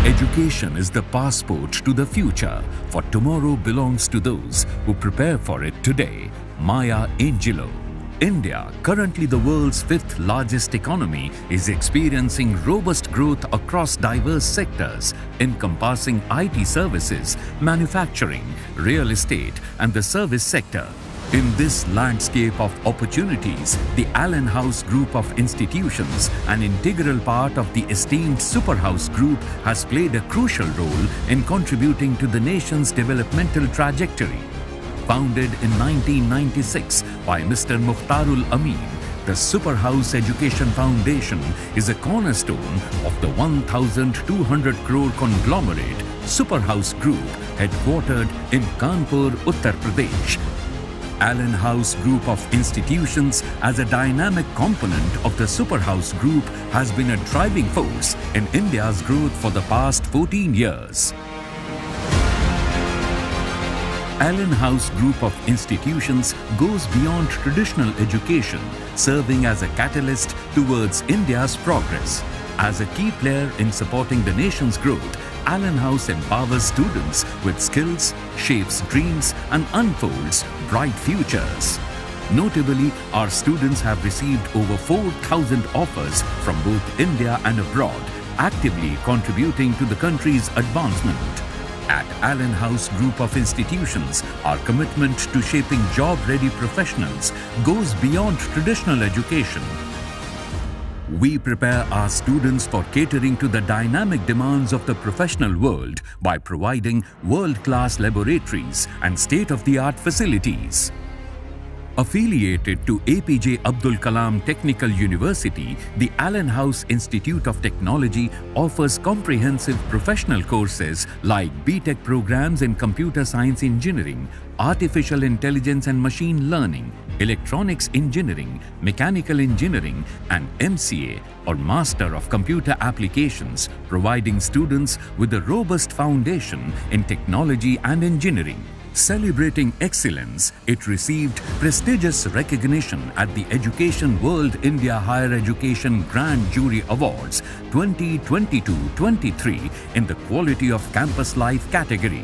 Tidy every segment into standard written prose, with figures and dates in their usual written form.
Education is the passport to the future, for tomorrow belongs to those who prepare for it today. Maya Angelou. India, currently the world's fifth largest economy, is experiencing robust growth across diverse sectors, encompassing IT services, manufacturing, real estate, and the service sector. In this landscape of opportunities, the Allen House Group of institutions, an integral part of the esteemed Superhouse Group, has played a crucial role in contributing to the nation's developmental trajectory. Founded in 1996 by Mr. Mukhtarul Amin, the Superhouse Education Foundation is a cornerstone of the 1,200 crore conglomerate Superhouse Group, headquartered in Kanpur, Uttar Pradesh. Allen House Group of institutions, as a dynamic component of the Superhouse Group, has been a driving force in India's growth for the past 14 years. Allen House Group of institutions goes beyond traditional education, serving as a catalyst towards India's progress. As a key player in supporting the nation's growth, Allen House empowers students with skills, shapes dreams, and unfolds bright futures. Notably, our students have received over 4,000 offers from both India and abroad, actively contributing to the country's advancement. At Allen House Group of institutions, our commitment to shaping job-ready professionals goes beyond traditional education. We prepare our students for catering to the dynamic demands of the professional world by providing world-class laboratories and state-of-the-art facilities. Affiliated to APJ Abdul Kalam Technical University, the Allen House Institute of Technology offers comprehensive professional courses like BTech programs in Computer Science Engineering, Artificial Intelligence and Machine Learning, Electronics Engineering, Mechanical Engineering, and MCA or Master of Computer Applications, providing students with a robust foundation in technology and engineering. Celebrating excellence, it received prestigious recognition at the Education World India Higher Education Grand Jury Awards 2022-23 in the Quality of Campus Life category.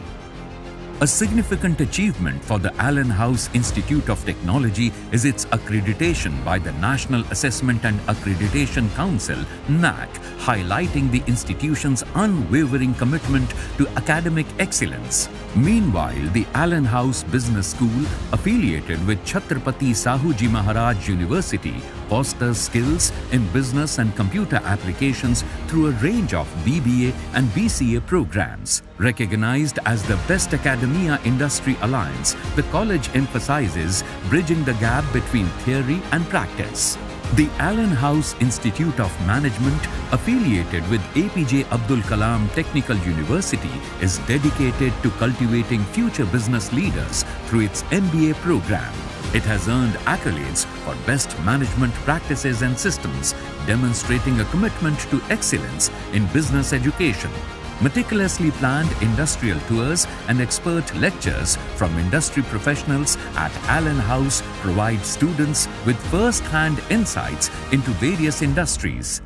A significant achievement for the Allen House Institute of Technology is its accreditation by the National Assessment and Accreditation Council, NAAC, highlighting the institution's unwavering commitment to academic excellence. Meanwhile, the Allen House Business School, affiliated with Chhatrapati Sahuji Maharaj University, fosters skills in business and computer applications through a range of BBA and BCA programs. Recognized as the Best Academia Industry Alliance, the college emphasizes bridging the gap between theory and practice. The Allen House Institute of Management, affiliated with APJ Abdul Kalam Technical University, is dedicated to cultivating future business leaders through its MBA program. It has earned accolades for best management practices and systems, demonstrating a commitment to excellence in business education. Meticulously planned industrial tours and expert lectures from industry professionals at Allen House provide students with first-hand insights into various industries.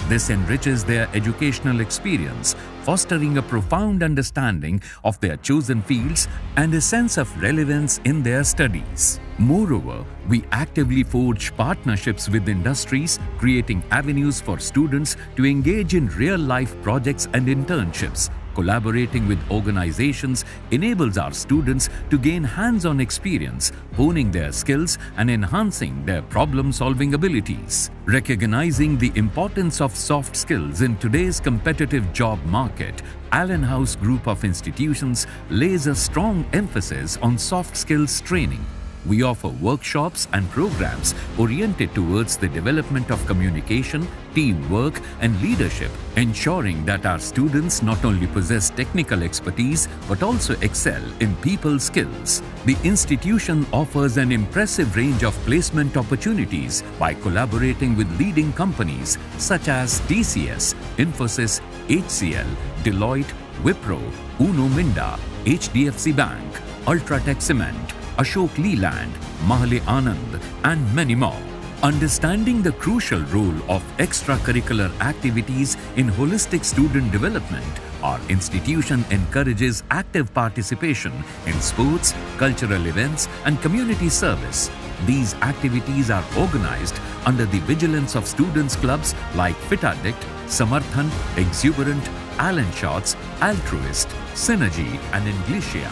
This enriches their educational experience, fostering a profound understanding of their chosen fields and a sense of relevance in their studies. Moreover, we actively forge partnerships with industries, creating avenues for students to engage in real-life projects and internships. Collaborating with organizations enables our students to gain hands-on experience, honing their skills and enhancing their problem-solving abilities. Recognizing the importance of soft skills in today's competitive job market, Allen House Group of institutions lays a strong emphasis on soft skills training. We offer workshops and programs oriented towards the development of communication, teamwork, and leadership, ensuring that our students not only possess technical expertise but also excel in people skills. The institution offers an impressive range of placement opportunities by collaborating with leading companies such as TCS, Infosys, HCL, Deloitte, Wipro, Uno Minda, HDFC Bank, Ultratech Cement, Ashok Leland, Mahle Anand, and many more. Understanding the crucial role of extracurricular activities in holistic student development, our institution encourages active participation in sports, cultural events, and community service. These activities are organized under the vigilance of students' clubs like Fit Addict, Samarthan, Exuberant, Allen Shots, Altruist, Synergy, and Inglesia.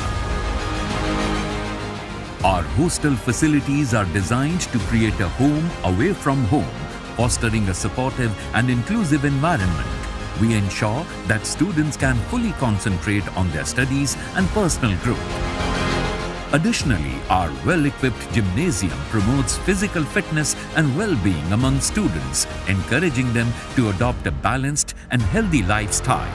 Our hostel facilities are designed to create a home away from home, fostering a supportive and inclusive environment. We ensure that students can fully concentrate on their studies and personal growth. Additionally, our well-equipped gymnasium promotes physical fitness and well-being among students, encouraging them to adopt a balanced and healthy lifestyle.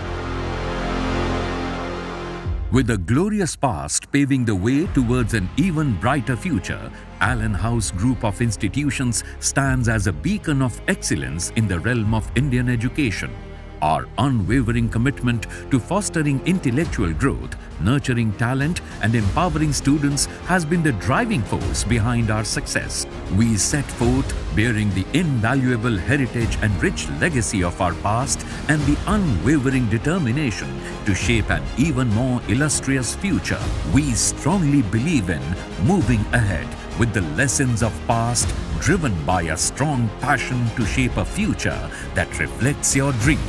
With a glorious past paving the way towards an even brighter future, Allen House Group of Institutions stands as a beacon of excellence in the realm of Indian education. Our unwavering commitment to fostering intellectual growth, nurturing talent, and empowering students has been the driving force behind our success. We set forth bearing the invaluable heritage and rich legacy of our past and the unwavering determination to shape an even more illustrious future. We strongly believe in moving ahead with the lessons of past, driven by a strong passion to shape a future that reflects your dreams.